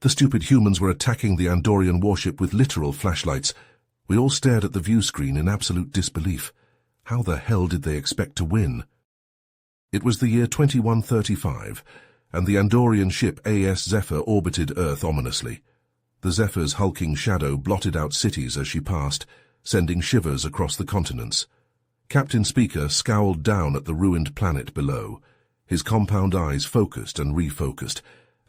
The stupid humans were attacking the Andorian warship with literal flashlights. We all stared at the view screen in absolute disbelief. How the hell did they expect to win? It was the year 2135, and the Andorian ship AS Zephyr orbited Earth ominously. The Zephyr's hulking shadow blotted out cities as she passed, sending shivers across the continents. Captain Speaker scowled down at the ruined planet below, his compound eyes focused and refocused,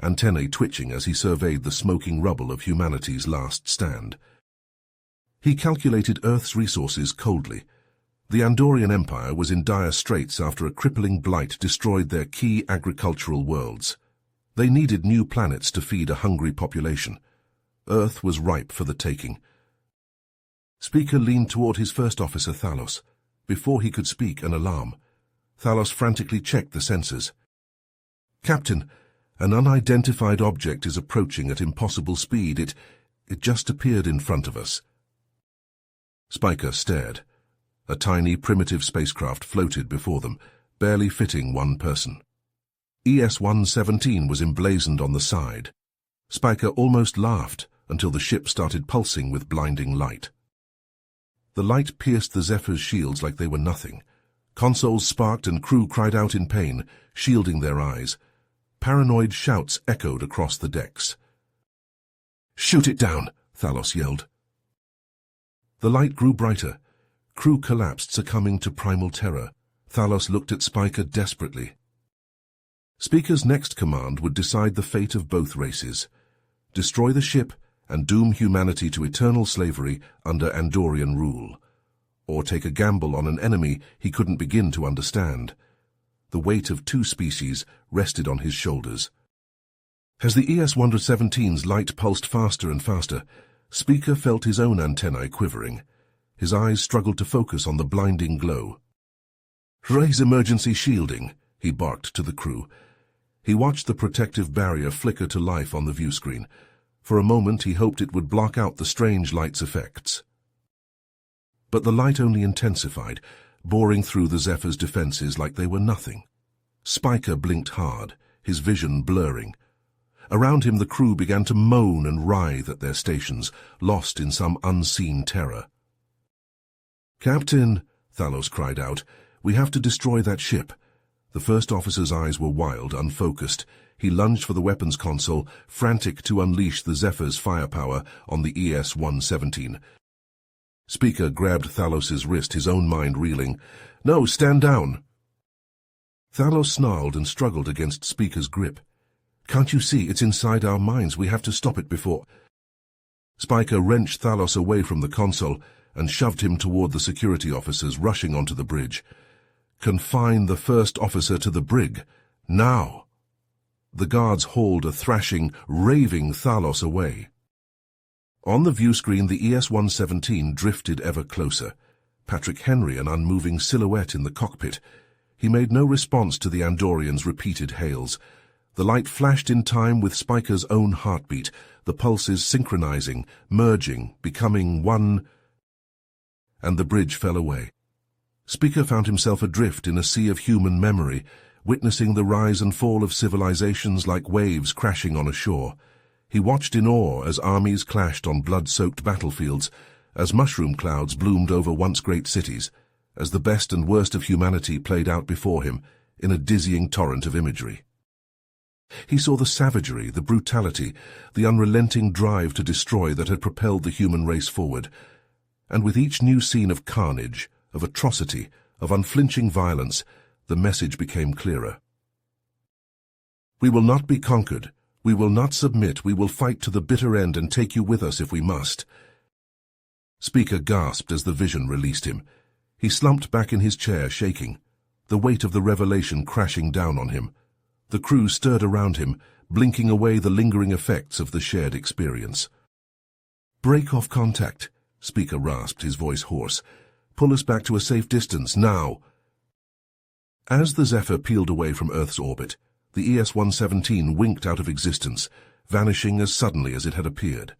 antennae twitching as he surveyed the smoking rubble of humanity's last stand. He calculated Earth's resources coldly. The Andorian Empire was in dire straits after a crippling blight destroyed their key agricultural worlds. They needed new planets to feed a hungry population. Earth was ripe for the taking. Speaker leaned toward his first officer, Thalos. Before he could speak, an alarm. Thalos frantically checked the sensors. "Captain, an unidentified object is approaching at impossible speed. It just appeared in front of us." Spiker stared. A tiny, primitive spacecraft floated before them, barely fitting one person. ES-117 was emblazoned on the side. Spiker almost laughed until the ship started pulsing with blinding light. The light pierced the Zephyr's shields like they were nothing. Consoles sparked and crew cried out in pain, shielding their eyes. Paranoid shouts echoed across the decks. "Shoot it down!" Thalos yelled. The light grew brighter. Crew collapsed, succumbing to primal terror. Thalos looked at Spiker desperately. Speaker's next command would decide the fate of both races. Destroy the ship and doom humanity to eternal slavery under Andorian rule. Or take a gamble on an enemy he couldn't begin to understand. The weight of two species rested on his shoulders. As the ES-117's light pulsed faster and faster, Speaker felt his own antennae quivering. His eyes struggled to focus on the blinding glow. "Raise emergency shielding," he barked to the crew. He watched the protective barrier flicker to life on the view screen. For a moment he hoped it would block out the strange light's effects. But the light only intensified, boring through the Zephyr's defenses like they were nothing. Spiker blinked hard, his vision blurring. Around him the crew began to moan and writhe at their stations, lost in some unseen terror. "Captain," Thalos cried out, "we have to destroy that ship." The first officer's eyes were wild, unfocused. He lunged for the weapons console, frantic to unleash the Zephyr's firepower on the ES-117. Speaker grabbed Thalos's wrist, his own mind reeling. "No, stand down!" Thalos snarled and struggled against Speaker's grip. "Can't you see? It's inside our minds. We have to stop it before—" Spiker wrenched Thalos away from the console and shoved him toward the security officers rushing onto the bridge. "Confine the first officer to the brig. Now!" The guards hauled a thrashing, raving Thalos away. On the view screen, the ES-117 drifted ever closer. Patrick Henry, an unmoving silhouette in the cockpit. He made no response to the Andorian's repeated hails. The light flashed in time with Spiker's own heartbeat, the pulses synchronizing, merging, becoming one, and the bridge fell away. Speaker found himself adrift in a sea of human memory, witnessing the rise and fall of civilizations like waves crashing on a shore. He watched in awe as armies clashed on blood-soaked battlefields, as mushroom clouds bloomed over once great cities, as the best and worst of humanity played out before him in a dizzying torrent of imagery. He saw the savagery, the brutality, the unrelenting drive to destroy that had propelled the human race forward. And with each new scene of carnage, of atrocity, of unflinching violence, the message became clearer. "We will not be conquered. We will not submit. We will fight to the bitter end and take you with us if we must." Speaker gasped as the vision released him. He slumped back in his chair, shaking, the weight of the revelation crashing down on him. The crew stirred around him, blinking away the lingering effects of the shared experience. "Break off contact," Speaker rasped, his voice hoarse. "Pull us back to a safe distance, now." As the Zephyr peeled away from Earth's orbit, the ES-117 winked out of existence, vanishing as suddenly as it had appeared.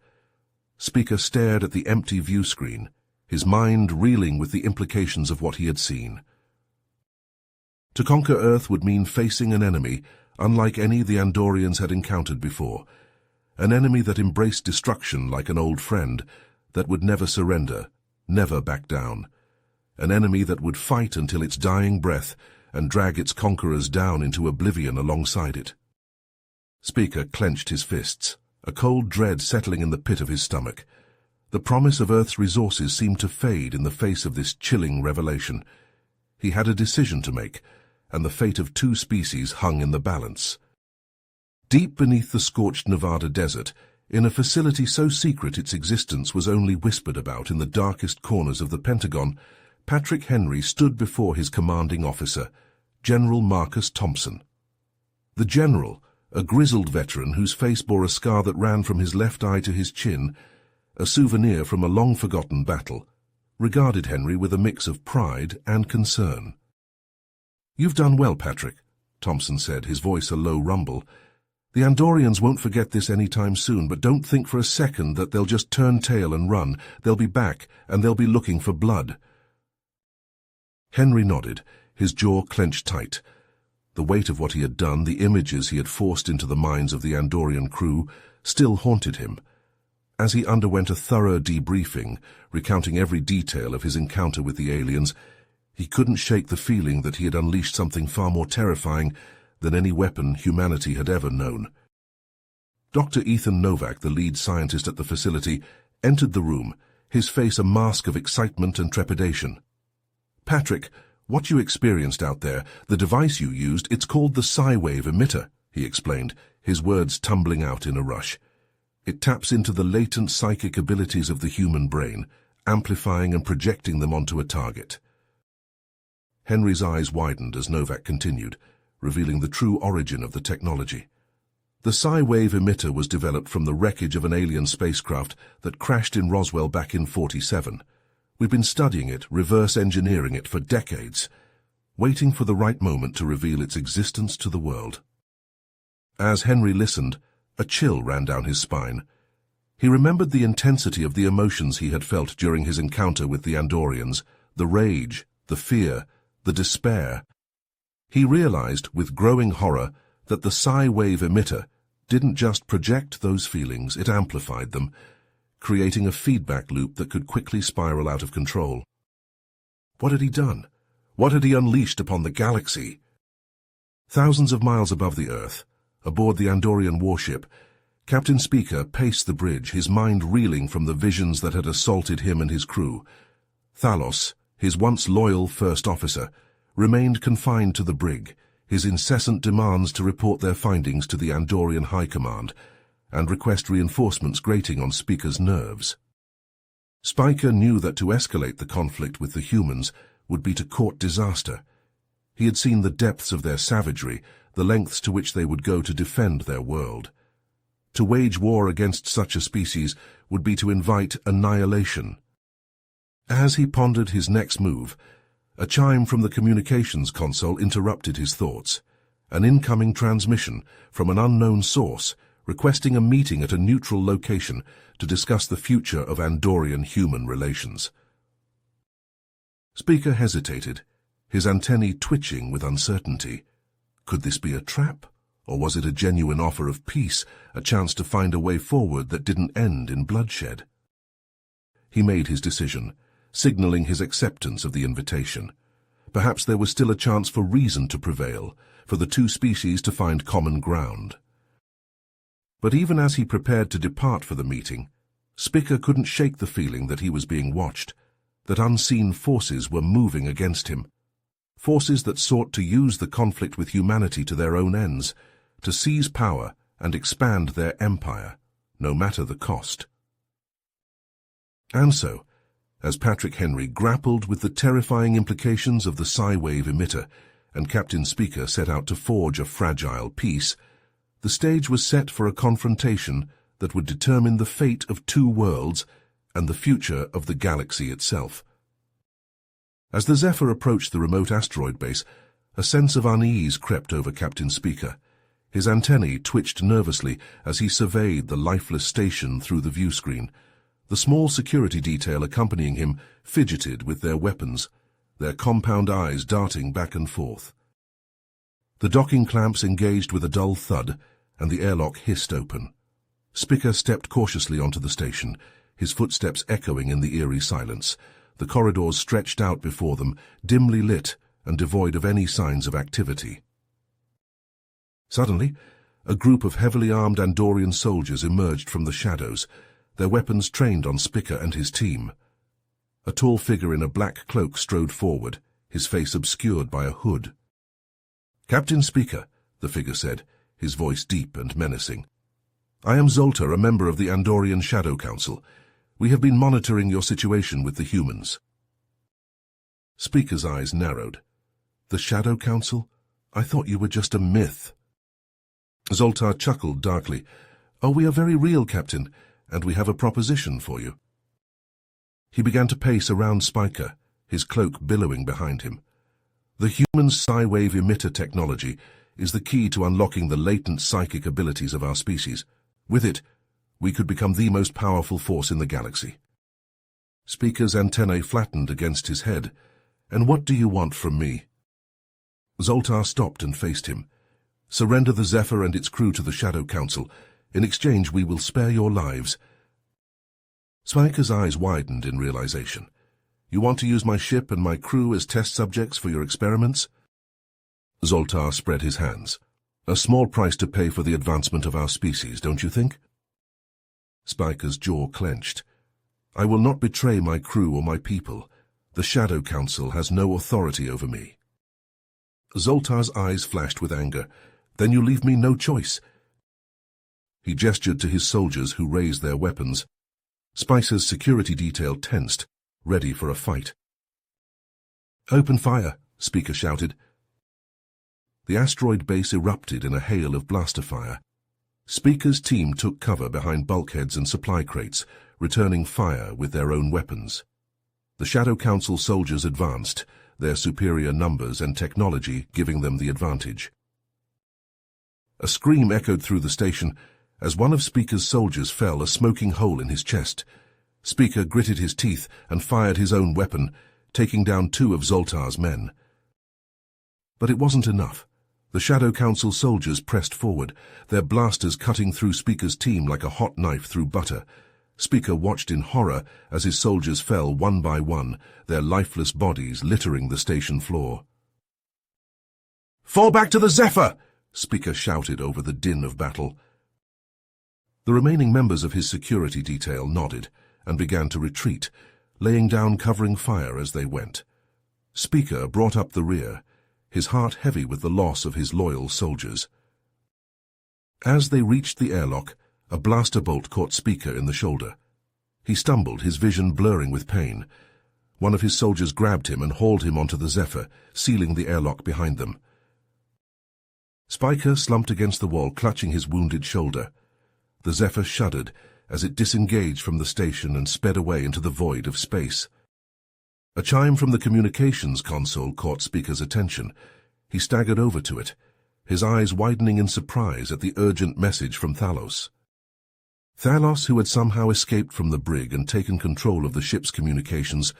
Speaker stared at the empty view screen, his mind reeling with the implications of what he had seen. To conquer Earth would mean facing an enemy unlike any the Andorians had encountered before, an enemy that embraced destruction like an old friend, that would never surrender, never back down. An enemy that would fight until its dying breath and drag its conquerors down into oblivion alongside it. Speaker clenched his fists, a cold dread settling in the pit of his stomach. The promise of Earth's resources seemed to fade in the face of this chilling revelation. He had a decision to make, and the fate of 2 species hung in the balance. Deep beneath the scorched Nevada desert, in a facility so secret its existence was only whispered about in the darkest corners of the Pentagon, Patrick Henry stood before his commanding officer, General Marcus Thompson. The general, a grizzled veteran whose face bore a scar that ran from his left eye to his chin, a souvenir from a long-forgotten battle, regarded Henry with a mix of pride and concern. "You've done well, Patrick," Thompson said, his voice a low rumble. "The Andorians won't forget this any time soon, but don't think for a second that they'll just turn tail and run. They'll be back, and they'll be looking for blood." Henry nodded, his jaw clenched tight. The weight of what he had done, the images he had forced into the minds of the Andorian crew, still haunted him. As he underwent a thorough debriefing, recounting every detail of his encounter with the aliens, he couldn't shake the feeling that he had unleashed something far more terrifying than any weapon humanity had ever known. Dr. Ethan Novak, the lead scientist at the facility, entered the room, his face a mask of excitement and trepidation. "Patrick, what you experienced out there, the device you used, it's called the Psi-wave emitter," he explained, his words tumbling out in a rush. "It taps into the latent psychic abilities of the human brain, amplifying and projecting them onto a target." Henry's eyes widened as Novak continued, revealing the true origin of the technology. The Psi-wave emitter was developed from the wreckage of an alien spacecraft that crashed in Roswell back in '47. We've been studying it, reverse engineering it for decades, waiting for the right moment to reveal its existence to the world. As Henry listened, a chill ran down his spine. He remembered the intensity of the emotions he had felt during his encounter with the Andorians, the rage, the fear, the despair. He realized with growing horror that the Psi-wave emitter didn't just project those feelings, it amplified them, creating a feedback loop that could quickly spiral out of control. What had he done? What had he unleashed upon the galaxy? Thousands of miles above the Earth, aboard the Andorian warship, Captain Speaker paced the bridge, his mind reeling from the visions that had assaulted him and his crew. Thalos, his once loyal first officer, remained confined to the brig, his incessant demands to report their findings to the Andorian High Command and request reinforcements grating on Speaker's nerves. Spiker knew that to escalate the conflict with the humans would be to court disaster. He had seen the depths of their savagery, the lengths to which they would go to defend their world. To wage war against such a species would be to invite annihilation. As he pondered his next move, a chime from the communications console interrupted his thoughts. An incoming transmission from an unknown source requesting a meeting at a neutral location to discuss the future of Andorian-human relations. Speaker hesitated, his antennae twitching with uncertainty. Could this be a trap? Or was it a genuine offer of peace, a chance to find a way forward that didn't end in bloodshed? He made his decision, signaling his acceptance of the invitation. Perhaps there was still a chance for reason to prevail, for the 2 species to find common ground. But even as he prepared to depart for the meeting, Speaker couldn't shake the feeling that he was being watched, that unseen forces were moving against him. Forces that sought to use the conflict with humanity to their own ends, to seize power and expand their empire, no matter the cost. And so, as Patrick Henry grappled with the terrifying implications of the Psi-wave emitter and Captain Speaker set out to forge a fragile peace, the stage was set for a confrontation that would determine the fate of 2 worlds and the future of the galaxy itself. As the Zephyr approached the remote asteroid base, a sense of unease crept over Captain Speaker. His antennae twitched nervously as he surveyed the lifeless station through the view screen. The small security detail accompanying him fidgeted with their weapons, their compound eyes darting back and forth. The docking clamps engaged with a dull thud, and the airlock hissed open. Spica stepped cautiously onto the station, his footsteps echoing in the eerie silence. The corridors stretched out before them, dimly lit and devoid of any signs of activity. Suddenly, a group of heavily armed Andorian soldiers emerged from the shadows, their weapons trained on Spica and his team. A tall figure in a black cloak strode forward, his face obscured by a hood. "Captain Spica," the figure said, his voice deep and menacing. "I am Zoltar, a member of the Andorian Shadow Council. We have been monitoring your situation with the humans." Spica's eyes narrowed. "The Shadow Council? I thought you were just a myth." Zoltar chuckled darkly. "Oh, we are very real, Captain, and we have a proposition for you." He began to pace around Spica, his cloak billowing behind him. "The human's Psi-wave emitter technology is the key to unlocking the latent psychic abilities of our species. With it, we could become the most powerful force in the galaxy." Spica's antennae flattened against his head. "And what do you want from me?" Zoltar stopped and faced him. "Surrender the Zephyr and its crew to the Shadow Council. In exchange, we will spare your lives." Spica's eyes widened in realization. "You want to use my ship and my crew as test subjects for your experiments?" Zoltar spread his hands. "A small price to pay for the advancement of our species, don't you think?" Spica's jaw clenched. "I will not betray my crew or my people. The Shadow Council has no authority over me." Zoltar's eyes flashed with anger. "Then you leave me no choice." He gestured to his soldiers, who raised their weapons. Spica's security detail tensed, ready for a fight. "Open fire," Spica shouted. The asteroid base erupted in a hail of blaster fire. Spica's team took cover behind bulkheads and supply crates, returning fire with their own weapons. The Shadow Council soldiers advanced, their superior numbers and technology giving them the advantage. A scream echoed through the station as one of Spica's soldiers fell, a smoking hole in his chest. Spica gritted his teeth and fired his own weapon, taking down 2 of Zoltar's men. But it wasn't enough. The Shadow Council soldiers pressed forward, their blasters cutting through Spica's team like a hot knife through butter. Spica watched in horror as his soldiers fell one by one, their lifeless bodies littering the station floor. "Fall back to the Zephyr!" Spica shouted over the din of battle. The remaining members of his security detail nodded and began to retreat, laying down covering fire as they went. Spica brought up the rear, his heart heavy with the loss of his loyal soldiers. As they reached the airlock, a blaster bolt caught Spica in the shoulder. He stumbled, his vision blurring with pain. One of his soldiers grabbed him and hauled him onto the Zephyr, sealing the airlock behind them. Spica slumped against the wall, clutching his wounded shoulder. The Zephyr shuddered as it disengaged from the station and sped away into the void of space. A chime from the communications console caught Spica's attention. He staggered over to it, his eyes widening in surprise at the urgent message from Thalos. Thalos, who had somehow escaped from the brig and taken control of the ship's communications,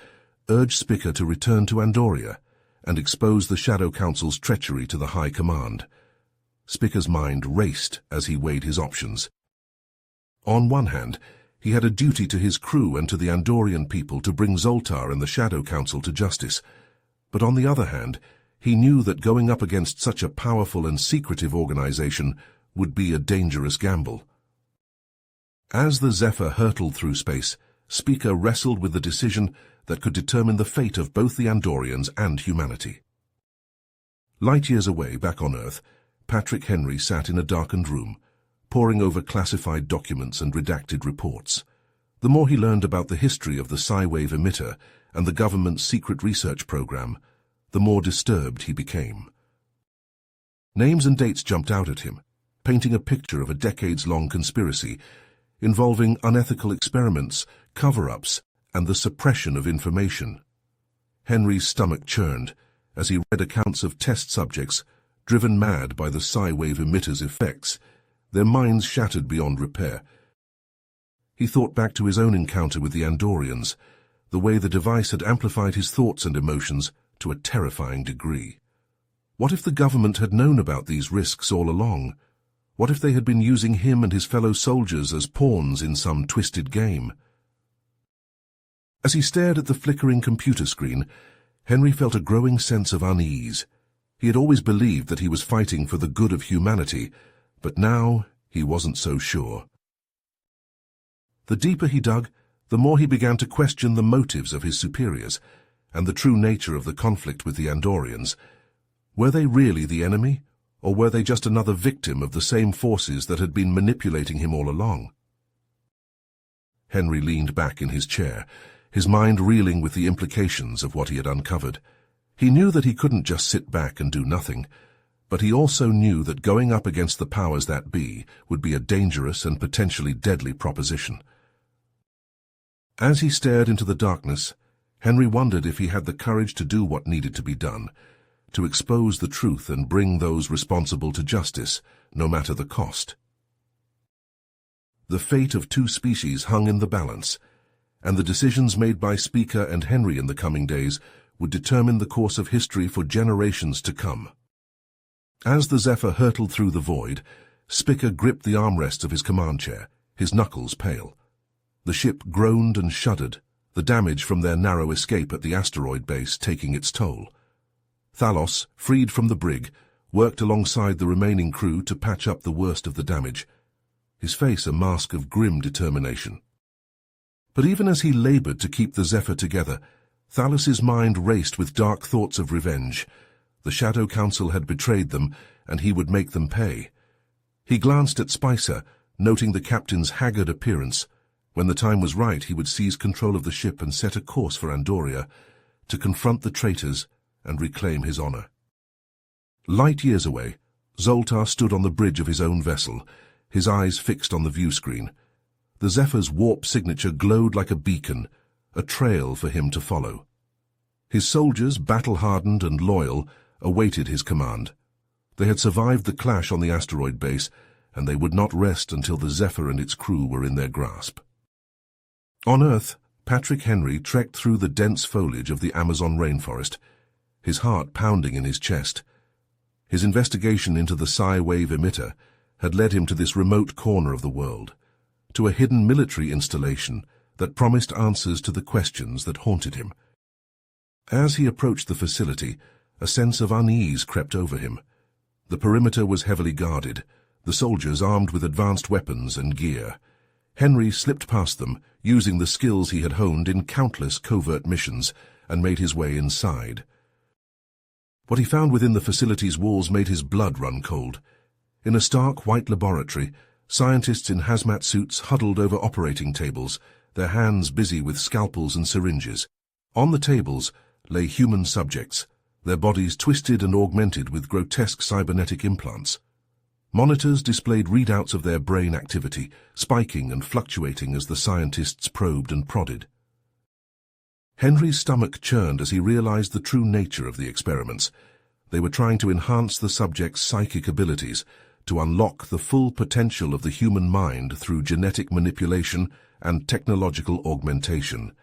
urged Spica to return to Andoria and expose the Shadow Council's treachery to the High Command. Spica's mind raced as he weighed his options. On one hand, he had a duty to his crew and to the Andorian people to bring Zoltar and the Shadow Council to justice. But on the other hand, he knew that going up against such a powerful and secretive organization would be a dangerous gamble. As the Zephyr hurtled through space, Spica wrestled with the decision that could determine the fate of both the Andorians and humanity. Light years away, back on Earth, Patrick Henry sat in a darkened room, poring over classified documents and redacted reports. The more he learned about the history of the Psi-wave emitter and the government's secret research program, the more disturbed he became. Names and dates jumped out at him, painting a picture of a decades-long conspiracy involving unethical experiments, cover-ups, and the suppression of information. Henry's stomach churned as he read accounts of test subjects driven mad by the Psi-wave emitter's effects, their minds shattered beyond repair. He thought back to his own encounter with the Andorians, the way the device had amplified his thoughts and emotions to a terrifying degree. What if the government had known about these risks all along? What if they had been using him and his fellow soldiers as pawns in some twisted game? As he stared at the flickering computer screen, Henry felt a growing sense of unease. He had always believed that he was fighting for the good of humanity, but now he wasn't so sure. The deeper he dug, the more he began to question the motives of his superiors and the true nature of the conflict with the Andorians. Were they really the enemy, or were they just another victim of the same forces that had been manipulating him all along? Henry leaned back in his chair, his mind reeling with the implications of what he had uncovered. He knew that he couldn't just sit back and do nothing, but he also knew that going up against the powers that be would be a dangerous and potentially deadly proposition. As he stared into the darkness, Henry wondered if he had the courage to do what needed to be done, to expose the truth and bring those responsible to justice, no matter the cost. The fate of two species hung in the balance, and the decisions made by Speaker and Henry in the coming days would determine the course of history for generations to come. As the Zephyr hurtled through the void, Spicker gripped the armrests of his command chair, his knuckles pale. The ship groaned and shuddered, the damage from their narrow escape at the asteroid base taking its toll. Thalos, freed from the brig, worked alongside the remaining crew to patch up the worst of the damage, his face a mask of grim determination. But even as he labored to keep the Zephyr together, Thalos's mind raced with dark thoughts of revenge. The Shadow Council had betrayed them, and he would make them pay. He glanced at Spicer, noting the captain's haggard appearance. When the time was right, he would seize control of the ship and set a course for Andoria, to confront the traitors and reclaim his honor. Light years away, Zoltar stood on the bridge of his own vessel, his eyes fixed on the view screen. The Zephyr's warp signature glowed like a beacon, a trail for him to follow. His soldiers, battle-hardened and loyal, awaited his command. They had survived the clash on the asteroid base, and they would not rest until the Zephyr and its crew were in their grasp. On Earth, Patrick Henry trekked through the dense foliage of the Amazon rainforest, his heart pounding in his chest. His investigation into the Psi wave emitter had led him to this remote corner of the world, to a hidden military installation that promised answers to the questions that haunted him. As he approached the facility, a sense of unease crept over him. The perimeter was heavily guarded, the soldiers armed with advanced weapons and gear. Henry slipped past them, using the skills he had honed in countless covert missions, and made his way inside. What he found within the facility's walls made his blood run cold. In a stark white laboratory, scientists in hazmat suits huddled over operating tables, their hands busy with scalpels and syringes. On the tables lay human subjects, their bodies twisted and augmented with grotesque cybernetic implants. Monitors displayed readouts of their brain activity, spiking and fluctuating as the scientists probed and prodded. Henry's stomach churned as he realized the true nature of the experiments. They were trying to enhance the subject's psychic abilities, to unlock the full potential of the human mind through genetic manipulation and technological augmentation.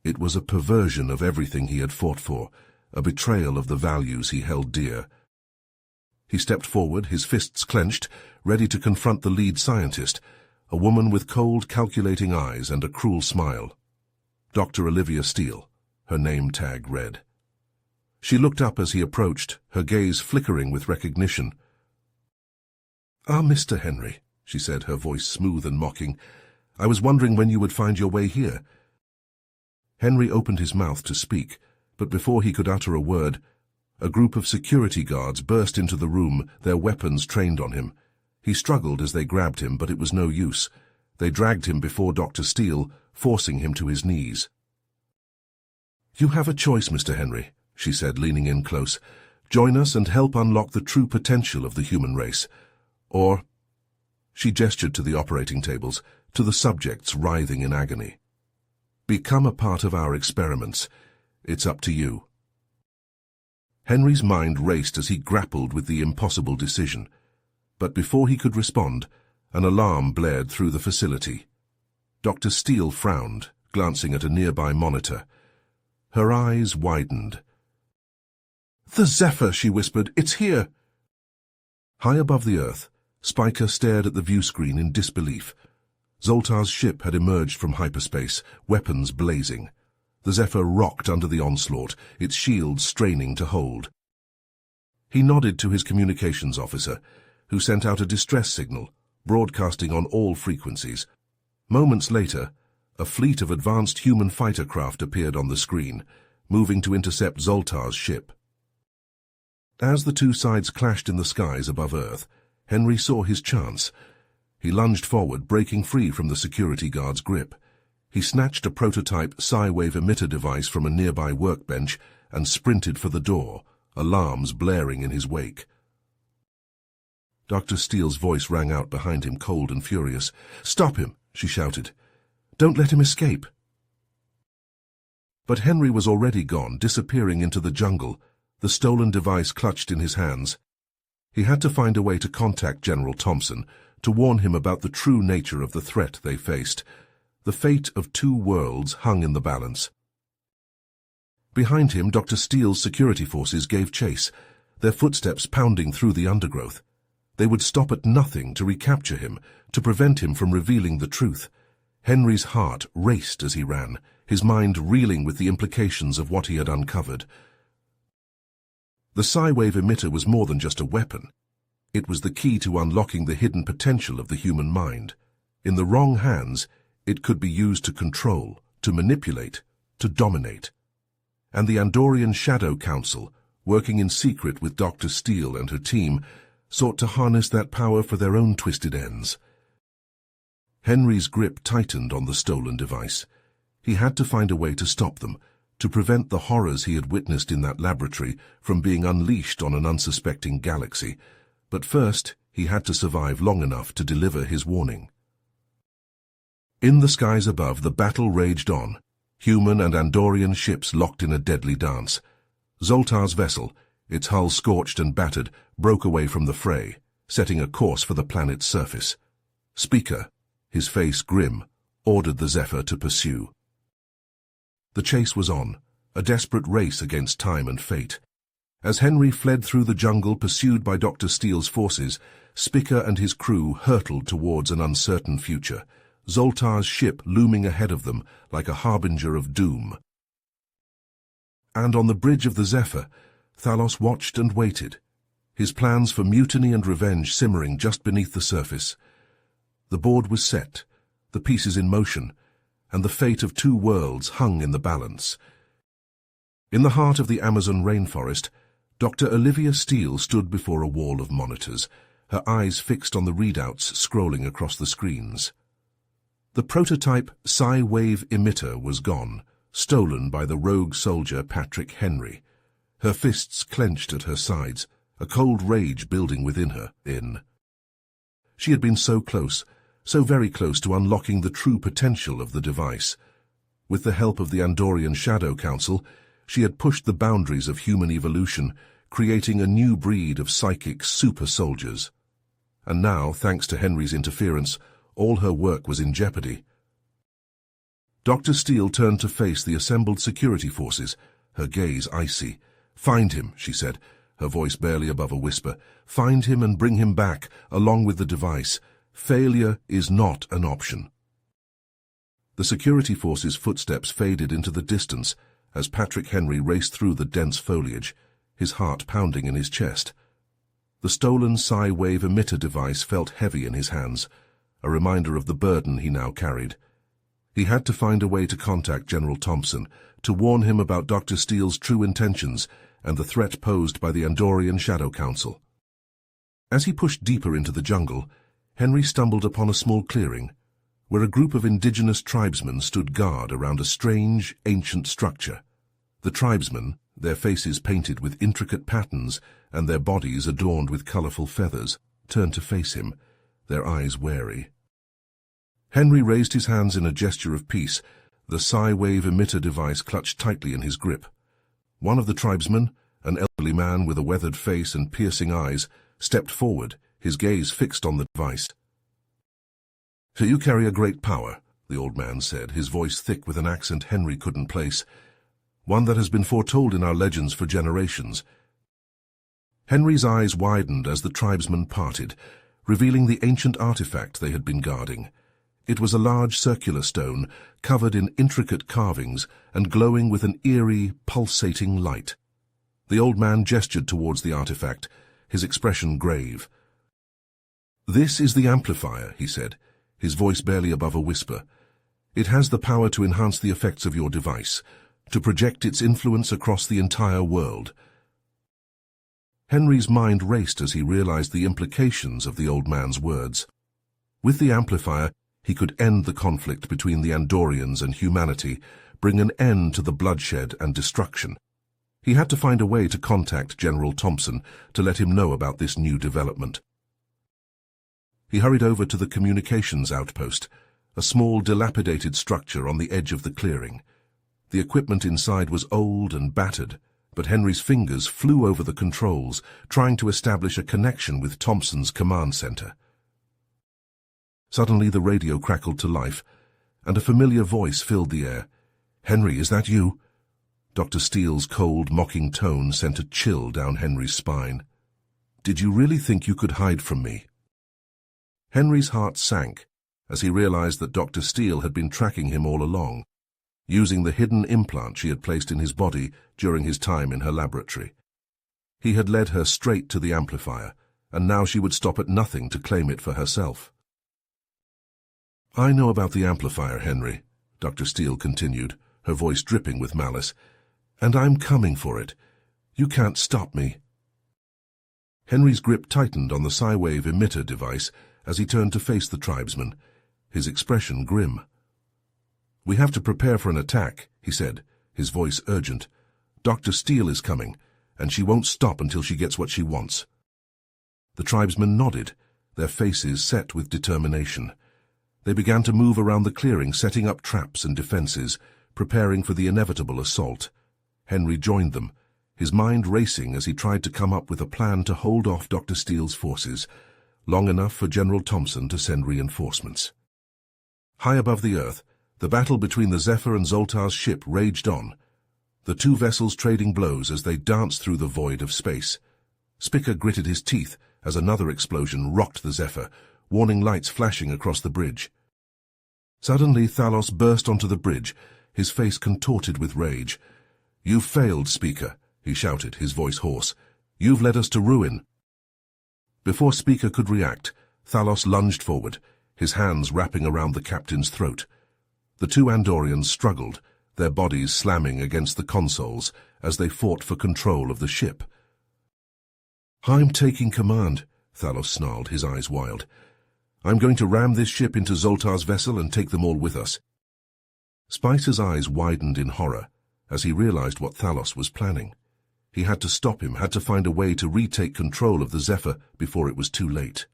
It was a perversion of everything he had fought for, a betrayal of the values he held dear. He stepped forward, his fists clenched, ready to confront the lead scientist, a woman with cold, calculating eyes and a cruel smile. Dr. Olivia Steele, her name tag read. She looked up as he approached, her gaze flickering with recognition. "Ah, Mr. Henry," she said, her voice smooth and mocking. "I was wondering when you would find your way here." Henry opened his mouth to speak, but before he could utter a word, a group of security guards burst into the room, their weapons trained on him. He struggled as they grabbed him, but it was no use. They dragged him before Dr. Steele, forcing him to his knees. "You have a choice, Mr. Henry," she said, leaning in close. "Join us and help unlock the true potential of the human race. Or—" She gestured to the operating tables, to the subjects writhing in agony. "Become a part of our experiments. It's up to you." Henry's mind raced as he grappled with the impossible decision. But before he could respond, an alarm blared through the facility. Dr. Steele frowned, glancing at a nearby monitor. Her eyes widened. "The Zephyr," she whispered. "It's here." High above the earth, Spiker stared at the view screen in disbelief. Zoltar's ship had emerged from hyperspace, weapons blazing. The Zephyr rocked under the onslaught, its shields straining to hold. He nodded to his communications officer, who sent out a distress signal, broadcasting on all frequencies. Moments later, a fleet of advanced human fighter craft appeared on the screen, moving to intercept Zoltar's ship. As the two sides clashed in the skies above Earth, Henry saw his chance. He lunged forward, breaking free from the security guard's grip. He snatched a prototype Sci-Wave emitter device from a nearby workbench and sprinted for the door, alarms blaring in his wake. Dr. Steele's voice rang out behind him, cold and furious. "Stop him!" she shouted. "Don't let him escape!" But Henry was already gone, disappearing into the jungle, the stolen device clutched in his hands. He had to find a way to contact General Thompson, to warn him about the true nature of the threat they faced. The fate of two worlds hung in the balance. Behind him, Dr. Steele's security forces gave chase, their footsteps pounding through the undergrowth. They would stop at nothing to recapture him, to prevent him from revealing the truth. Henry's heart raced as he ran, his mind reeling with the implications of what he had uncovered. The Sci-Wave emitter was more than just a weapon. It was the key to unlocking the hidden potential of the human mind. In the wrong hands, it could be used to control, to manipulate, to dominate. And the Andorian Shadow Council, working in secret with Dr. Steele and her team, sought to harness that power for their own twisted ends. Henry's grip tightened on the stolen device. He had to find a way to stop them, to prevent the horrors he had witnessed in that laboratory from being unleashed on an unsuspecting galaxy. But first, he had to survive long enough to deliver his warning. In the skies above, the battle raged on, human and Andorian ships locked in a deadly dance. Zoltar's vessel, its hull scorched and battered, broke away from the fray, setting a course for the planet's surface. Spiker, his face grim, ordered the Zephyr to pursue. The chase was on, a desperate race against time and fate. As Henry fled through the jungle pursued by Dr. Steele's forces, Spiker and his crew hurtled towards an uncertain future, Zoltar's ship looming ahead of them like a harbinger of doom. And on the bridge of the Zephyr, Thalos watched and waited, his plans for mutiny and revenge simmering just beneath the surface. The board was set, the pieces in motion, and the fate of two worlds hung in the balance. In the heart of the Amazon rainforest, Dr. Olivia Steele stood before a wall of monitors, her eyes fixed on the readouts scrolling across the screens. The prototype Sci-Wave emitter was gone, stolen by the rogue soldier Patrick Henry. Her fists clenched at her sides, a cold rage building within her. She had been so close, so very close to unlocking the true potential of the device. With the help of the Andorian Shadow Council, she had pushed the boundaries of human evolution, creating a new breed of psychic super-soldiers. And now, thanks to Henry's interference, all her work was in jeopardy. Dr. Steele turned to face the assembled security forces, her gaze icy. "Find him," she said, her voice barely above a whisper. "Find him and bring him back, along with the device. Failure is not an option." The security forces' footsteps faded into the distance as Patrick Henry raced through the dense foliage, his heart pounding in his chest. The stolen Sci-Wave emitter device felt heavy in his hands, a reminder of the burden he now carried. He had to find a way to contact General Thompson, to warn him about Dr. Steele's true intentions and the threat posed by the Andorian Shadow Council. As he pushed deeper into the jungle, Henry stumbled upon a small clearing, where a group of indigenous tribesmen stood guard around a strange, ancient structure. The tribesmen, their faces painted with intricate patterns and their bodies adorned with colorful feathers, turned to face him, their eyes wary. Henry raised his hands in a gesture of peace, the Sci-Wave emitter device clutched tightly in his grip. One of the tribesmen, an elderly man with a weathered face and piercing eyes, stepped forward, his gaze fixed on the device. "So you carry a great power," the old man said, his voice thick with an accent Henry couldn't place. "One that has been foretold in our legends for generations." Henry's eyes widened as the tribesman parted, revealing the ancient artifact they had been guarding. It was a large circular stone, covered in intricate carvings and glowing with an eerie, pulsating light. The old man gestured towards the artifact, his expression grave. "This is the amplifier," he said, his voice barely above a whisper. "It has the power to enhance the effects of your device, to project its influence across the entire world." Henry's mind raced as he realized the implications of the old man's words. With the amplifier, he could end the conflict between the Andorians and humanity, bring an end to the bloodshed and destruction. He had to find a way to contact General Thompson to let him know about this new development. He hurried over to the communications outpost, a small, dilapidated structure on the edge of the clearing. The equipment inside was old and battered, but Henry's fingers flew over the controls, trying to establish a connection with Thompson's command center. Suddenly the radio crackled to life, and a familiar voice filled the air. "Henry, is that you?" Dr. Steele's cold, mocking tone sent a chill down Henry's spine. "Did you really think you could hide from me?" Henry's heart sank as he realized that Dr. Steele had been tracking him all along, using the hidden implant she had placed in his body during his time in her laboratory. He had led her straight to the amplifier, and now she would stop at nothing to claim it for herself. "I know about the amplifier, Henry," Dr. Steele continued, her voice dripping with malice, "and I'm coming for it. You can't stop me." Henry's grip tightened on the Psi-wave emitter device as he turned to face the tribesman, his expression grim. "We have to prepare for an attack," he said, his voice urgent. "Dr. Steele is coming, and she won't stop until she gets what she wants." The tribesmen nodded, their faces set with determination. They began to move around the clearing, setting up traps and defenses, preparing for the inevitable assault. Henry joined them, his mind racing as he tried to come up with a plan to hold off Dr. Steele's forces, long enough for General Thompson to send reinforcements. High above the Earth, the battle between the Zephyr and Zoltar's ship raged on, the two vessels trading blows as they danced through the void of space. Spica gritted his teeth as another explosion rocked the Zephyr, warning lights flashing across the bridge. Suddenly Thalos burst onto the bridge, his face contorted with rage. "You've failed, Spica," he shouted, his voice hoarse. "You've led us to ruin." Before Spica could react, Thalos lunged forward, his hands wrapping around the captain's throat. The two Andorians struggled, their bodies slamming against the consoles as they fought for control of the ship. "I'm taking command," Thalos snarled, his eyes wild. "I'm going to ram this ship into Zoltar's vessel and take them all with us." Spicer's eyes widened in horror as he realized what Thalos was planning. He had to stop him, had to find a way to retake control of the Zephyr before it was too late.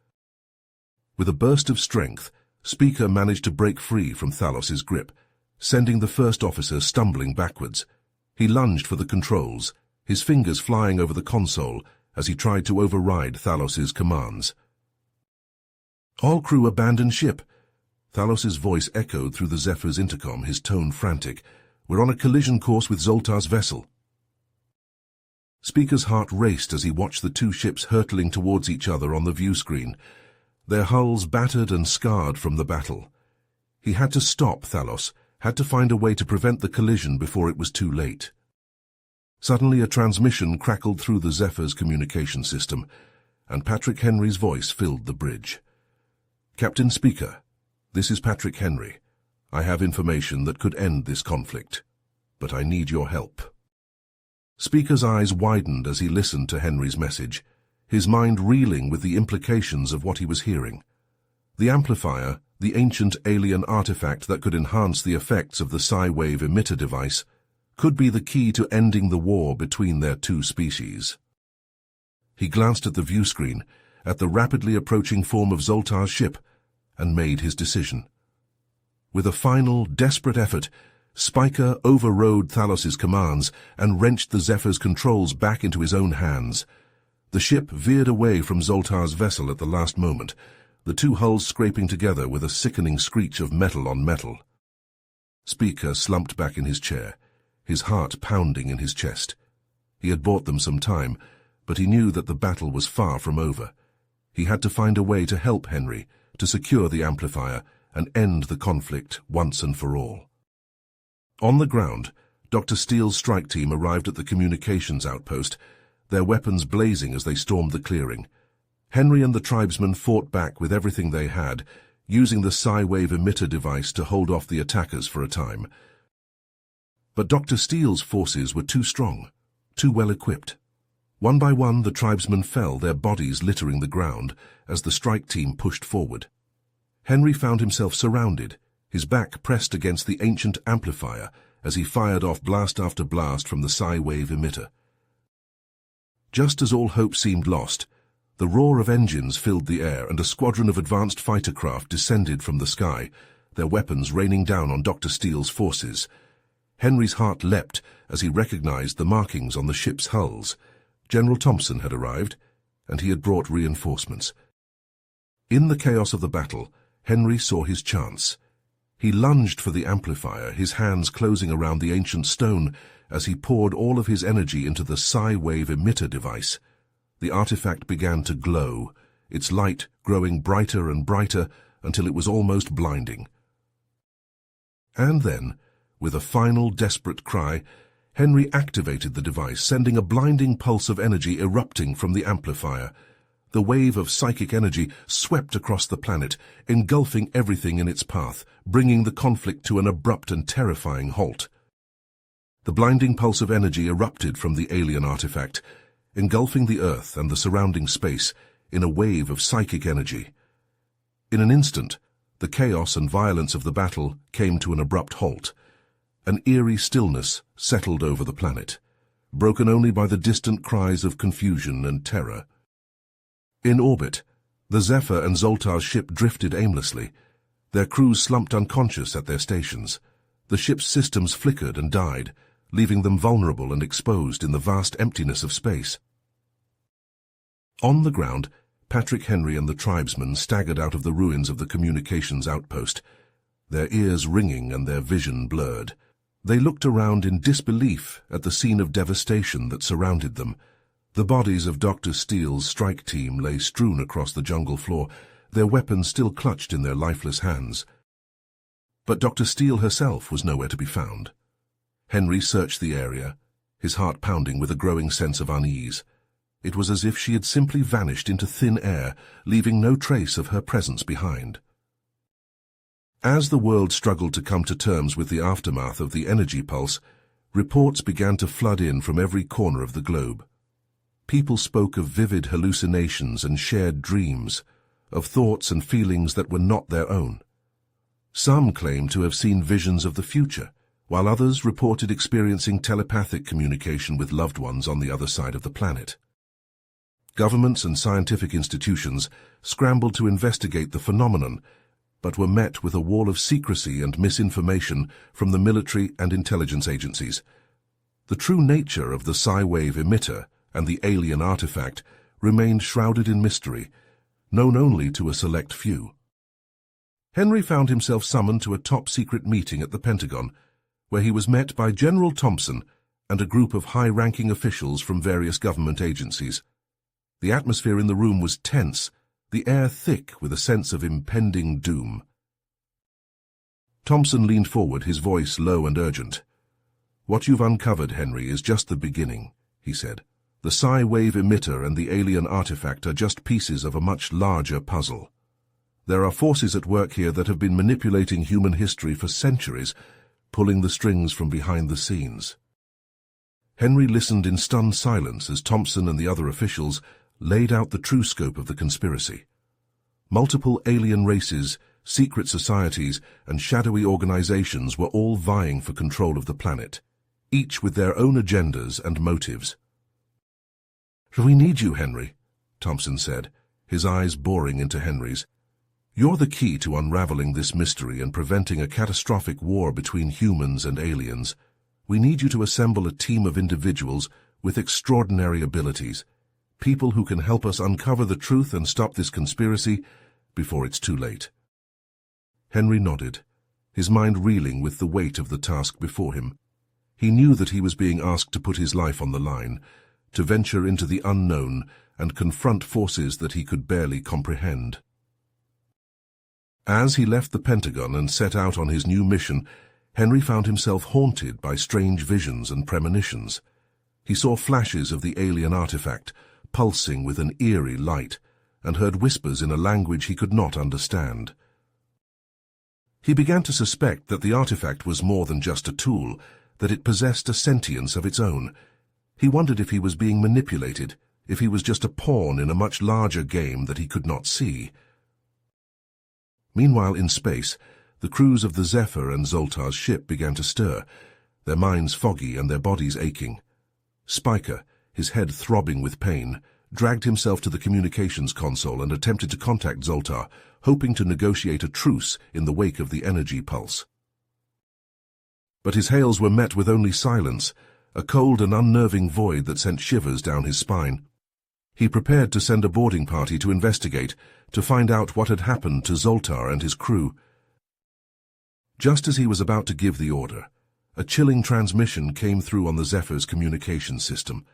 With a burst of strength, Spica managed to break free from Thalos's grip, sending the first officer stumbling backwards. He lunged for the controls, his fingers flying over the console as he tried to override Thalos's commands. "All crew abandon ship." Thalos's voice echoed through the Zephyr's intercom, his tone frantic. "We're on a collision course with Zoltar's vessel." Spica's heart raced as he watched the two ships hurtling towards each other on the view screen, their hulls battered and scarred from the battle. He had to stop Thalos, had to find a way to prevent the collision before it was too late. Suddenly a transmission crackled through the Zephyr's communication system, and Patrick Henry's voice filled the bridge. "Captain Spica, this is Patrick Henry. I have information that could end this conflict, but I need your help." Spica's eyes widened as he listened to Henry's message, his mind reeling with the implications of what he was hearing. The amplifier, the ancient alien artifact that could enhance the effects of the Psi-wave emitter device, could be the key to ending the war between their two species. He glanced at the view screen, at the rapidly approaching form of Zoltar's ship, and made his decision. With a final, desperate effort, Spica overrode Thalos's commands and wrenched the Zephyr's controls back into his own hands. The ship veered away from Zoltar's vessel at the last moment, the two hulls scraping together with a sickening screech of metal on metal. Spica slumped back in his chair, his heart pounding in his chest. He had bought them some time, but he knew that the battle was far from over. He had to find a way to help Henry, to secure the amplifier and end the conflict once and for all. On the ground, Dr. Steele's strike team arrived at the communications outpost, their weapons blazing as they stormed the clearing. Henry and the tribesmen fought back with everything they had, using the Psi-wave emitter device to hold off the attackers for a time. But Dr. Steele's forces were too strong, too well equipped. One by one, the tribesmen fell, their bodies littering the ground, as the strike team pushed forward. Henry found himself surrounded, his back pressed against the ancient amplifier as he fired off blast after blast from the Psi-wave emitter. Just as all hope seemed lost, the roar of engines filled the air and a squadron of advanced fighter craft descended from the sky, their weapons raining down on Dr. Steele's forces. Henry's heart leapt as he recognized the markings on the ship's hulls. General Thompson had arrived, and he had brought reinforcements. In the chaos of the battle, Henry saw his chance. He lunged for the amplifier, his hands closing around the ancient stone as he poured all of his energy into the Psi-wave emitter device. The artifact began to glow, its light growing brighter and brighter until it was almost blinding. And then, with a final desperate cry, Henry activated the device, sending a blinding pulse of energy erupting from the amplifier. The wave of psychic energy swept across the planet, engulfing everything in its path, bringing the conflict to an abrupt and terrifying halt. The blinding pulse of energy erupted from the alien artifact, engulfing the Earth and the surrounding space in a wave of psychic energy. In an instant, the chaos and violence of the battle came to an abrupt halt. An eerie stillness settled over the planet, broken only by the distant cries of confusion and terror. In orbit, the Zephyr and Zoltar's ship drifted aimlessly. Their crews slumped unconscious at their stations. The ship's systems flickered and died, leaving them vulnerable and exposed in the vast emptiness of space. On the ground, Patrick Henry and the tribesmen staggered out of the ruins of the communications outpost, their ears ringing and their vision blurred. They looked around in disbelief at the scene of devastation that surrounded them. The bodies of Dr. Steele's strike team lay strewn across the jungle floor, their weapons still clutched in their lifeless hands. But Dr. Steele herself was nowhere to be found. Henry searched the area, his heart pounding with a growing sense of unease. It was as if she had simply vanished into thin air, leaving no trace of her presence behind. As the world struggled to come to terms with the aftermath of the energy pulse, reports began to flood in from every corner of the globe. People spoke of vivid hallucinations and shared dreams, of thoughts and feelings that were not their own. Some claimed to have seen visions of the future, while others reported experiencing telepathic communication with loved ones on the other side of the planet. Governments and scientific institutions scrambled to investigate the phenomenon, but were met with a wall of secrecy and misinformation from the military and intelligence agencies. The true nature of the Psi-wave emitter and the alien artifact remained shrouded in mystery, known only to a select few. Henry found himself summoned to a top-secret meeting at the Pentagon, where he was met by General Thompson and a group of high-ranking officials from various government agencies. The atmosphere in the room was tense, the air thick with a sense of impending doom. Thompson leaned forward, his voice low and urgent. "What you've uncovered, Henry, is just the beginning," he said. "The Psi-wave emitter and the alien artifact are just pieces of a much larger puzzle. There are forces at work here that have been manipulating human history for centuries, pulling the strings from behind the scenes." Henry listened in stunned silence as Thompson and the other officials laid out the true scope of the conspiracy. Multiple alien races, secret societies, and shadowy organizations were all vying for control of the planet, each with their own agendas and motives. "We need you, Henry," Thompson said, his eyes boring into Henry's. "You're the key to unraveling this mystery and preventing a catastrophic war between humans and aliens. We need you to assemble a team of individuals with extraordinary abilities, people who can help us uncover the truth and stop this conspiracy before it's too late." Henry nodded, his mind reeling with the weight of the task before him. He knew that he was being asked to put his life on the line, to venture into the unknown and confront forces that he could barely comprehend. As he left the Pentagon and set out on his new mission, Henry found himself haunted by strange visions and premonitions. He saw flashes of the alien artifact, pulsing with an eerie light, and heard whispers in a language he could not understand. He began to suspect that the artifact was more than just a tool, that it possessed a sentience of its own. He wondered if he was being manipulated, if he was just a pawn in a much larger game that he could not see. Meanwhile, in space, the crews of the Zephyr and Zoltar's ship began to stir, their minds foggy and their bodies aching. Spiker, his head throbbing with pain, dragged himself to the communications console and attempted to contact Zoltar, hoping to negotiate a truce in the wake of the energy pulse. But his hails were met with only silence, a cold and unnerving void that sent shivers down his spine. He prepared to send a boarding party to investigate, to find out what had happened to Zoltar and his crew. Just as he was about to give the order, a chilling transmission came through on the Zephyr's communications system.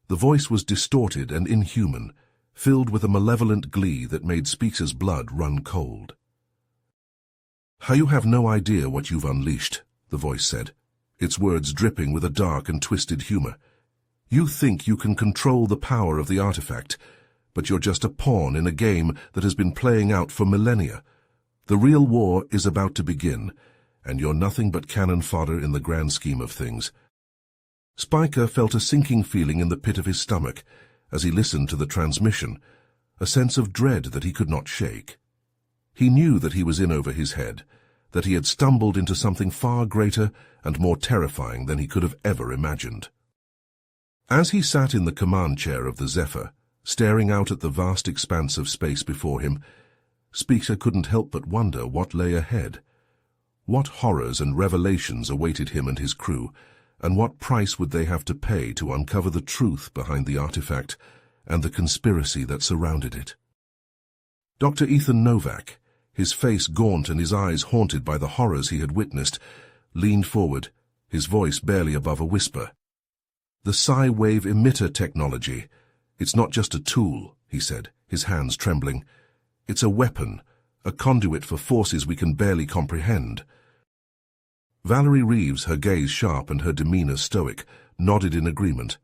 The voice was distorted and inhuman, filled with a malevolent glee that made Speaker's blood run cold. "You have no idea what you've unleashed," the voice said, its words dripping with a dark and twisted humor. "You think you can control the power of the artifact, but you're just a pawn in a game that has been playing out for millennia. The real war is about to begin, and you're nothing but cannon fodder in the grand scheme of things." Spiker felt a sinking feeling in the pit of his stomach as he listened to the transmission, a sense of dread that he could not shake. He knew that he was in over his head, that he had stumbled into something far greater and more terrifying than he could have ever imagined. As he sat in the command chair of the Zephyr, staring out at the vast expanse of space before him, Speaker couldn't help but wonder what lay ahead. What horrors and revelations awaited him and his crew, and what price would they have to pay to uncover the truth behind the artifact and the conspiracy that surrounded it? Dr. Ethan Novak, his face gaunt and his eyes haunted by the horrors he had witnessed, leaned forward, his voice barely above a whisper. "The Psi-wave emitter technology. It's not just a tool," he said, his hands trembling. "It's a weapon, a conduit for forces we can barely comprehend." Valerie Reeves, her gaze sharp and her demeanor stoic, nodded in agreement.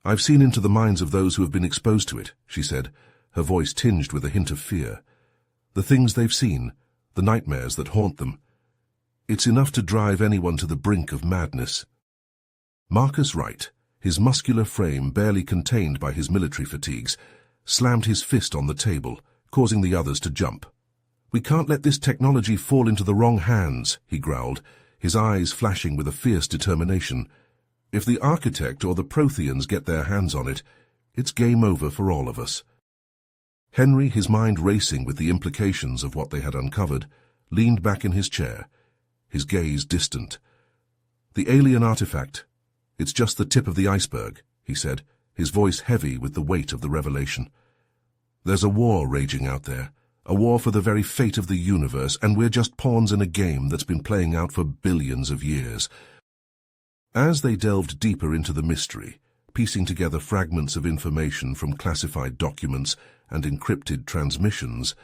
"I've seen into the minds of those who have been exposed to it," she said, her voice tinged with a hint of fear. "The things they've seen, the nightmares that haunt them. It's enough to drive anyone to the brink of madness." Marcus Wright, his muscular frame barely contained by his military fatigues, slammed his fist on the table, causing the others to jump. "We can't let this technology fall into the wrong hands," he growled, his eyes flashing with a fierce determination. "If the Architect or the Protheans get their hands on it, it's game over for all of us." Henry, his mind racing with the implications of what they had uncovered, leaned back in his chair, his gaze distant. "The alien artifact. It's just the tip of the iceberg," he said, his voice heavy with the weight of the revelation. "There's a war raging out there, a war for the very fate of the universe, and we're just pawns in a game that's been playing out for billions of years." As they delved deeper into the mystery, piecing together fragments of information from classified documents and encrypted transmissions,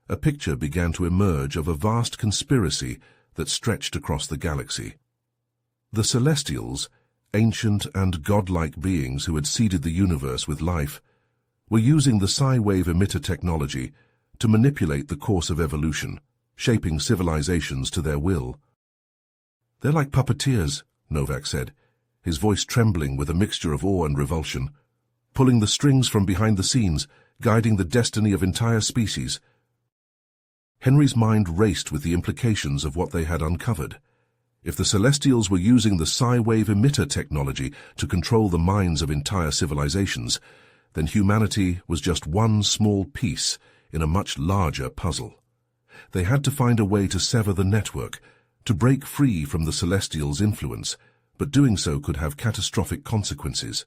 a picture began to emerge of a vast conspiracy that stretched across the galaxy. The Celestials, ancient and godlike beings who had seeded the universe with life, were using the Psi-wave emitter technology to manipulate the course of evolution, shaping civilizations to their will. "They're like puppeteers," Novak said, his voice trembling with a mixture of awe and revulsion, "pulling the strings from behind the scenes, guiding the destiny of entire species." Henry's mind raced with the implications of what they had uncovered. If the Celestials were using the Psi-wave emitter technology to control the minds of entire civilizations, then humanity was just one small piece in a much larger puzzle. They had to find a way to sever the network, to break free from the Celestials' influence, but doing so could have catastrophic consequences.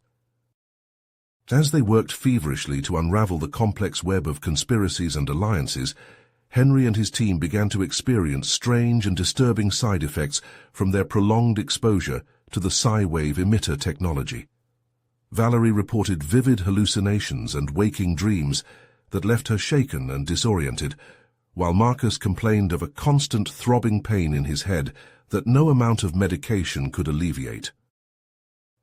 As they worked feverishly to unravel the complex web of conspiracies and alliances, Henry and his team began to experience strange and disturbing side effects from their prolonged exposure to the Psi-wave emitter technology. Valerie reported vivid hallucinations and waking dreams that left her shaken and disoriented, while Marcus complained of a constant throbbing pain in his head that no amount of medication could alleviate.